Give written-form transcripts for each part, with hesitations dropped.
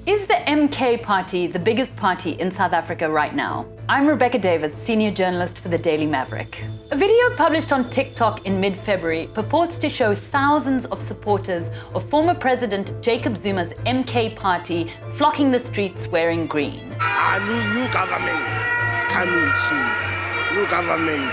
Is the MK party the biggest party in South Africa right now? I'm Rebecca Davis, senior journalist for the Daily Maverick. A video published on TikTok in mid-February purports to show thousands of supporters of former President Jacob Zuma's MK party flocking the streets wearing green. New government is coming soon. New government.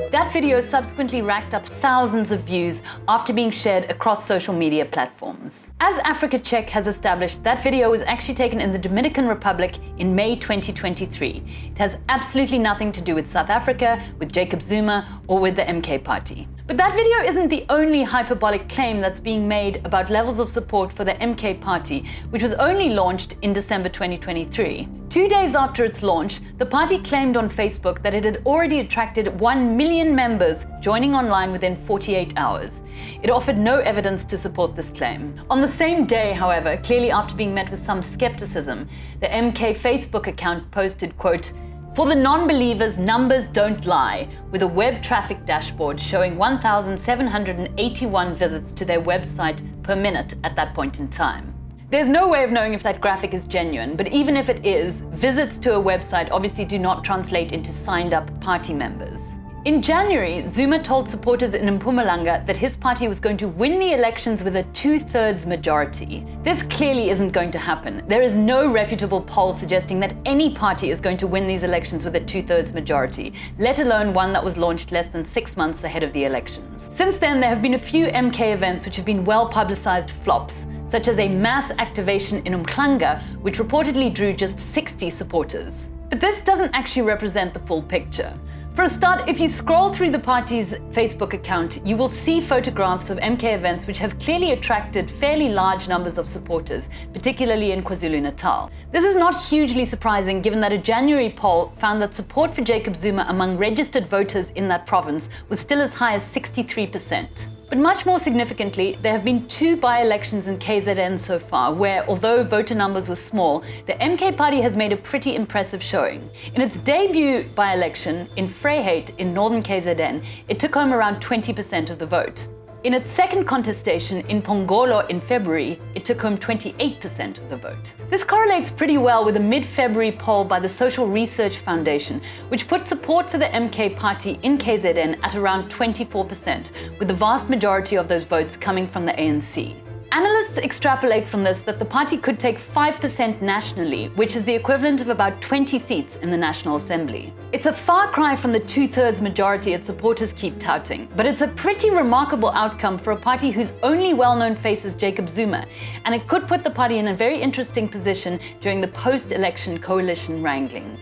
That video subsequently racked up thousands of views after being shared across social media platforms. As Africa Check has established, that video was actually taken in the Dominican Republic in May 2023. It has absolutely nothing to do with South Africa, with Jacob Zuma, or with the MK party. But that video isn't the only hyperbolic claim that's being made about levels of support for the MK party, which was only launched in December 2023. 2 days after its launch, the party claimed on Facebook that it had already attracted 1 million members joining online within 48 hours. It offered no evidence to support this claim. On the same day, however, clearly after being met with some skepticism, the MK Facebook account posted, quote, "For the non-believers, numbers don't lie," with a web traffic dashboard showing 1,781 visits to their website per minute at that point in time. There's no way of knowing if that graphic is genuine, but even if it is, visits to a website obviously do not translate into signed-up party members. In January, Zuma told supporters in Mpumalanga that his party was going to win the elections with a 2/3 majority. This clearly isn't going to happen. There is no reputable poll suggesting that any party is going to win these elections with a 2/3 majority, let alone one that was launched less than 6 months ahead of the elections. Since then, there have been a few MK events which have been well-publicized flops, such as a mass activation in Umhlanga, which reportedly drew just 60 supporters. But this doesn't actually represent the full picture. For a start, if you scroll through the party's Facebook account, you will see photographs of MK events which have clearly attracted fairly large numbers of supporters, particularly in KwaZulu-Natal. This is not hugely surprising given that a January poll found that support for Jacob Zuma among registered voters in that province was still as high as 63%. But much more significantly, there have been 2 by-elections in KZN so far where, although voter numbers were small, the MK party has made a pretty impressive showing. In its debut by-election in Vryheid in northern KZN, it took home around 20% of the vote. In its second contestation in Pongolo in February, it took home 28% of the vote. This correlates pretty well with a mid-February poll by the Social Research Foundation, which put support for the MK party in KZN at around 24%, with the vast majority of those votes coming from the ANC. Analysts extrapolate from this that the party could take 5% nationally, which is the equivalent of about 20 seats in the National Assembly. It's a far cry from the 2/3 majority its supporters keep touting, but it's a pretty remarkable outcome for a party whose only well-known face is Jacob Zuma, and it could put the party in a very interesting position during the post-election coalition wranglings.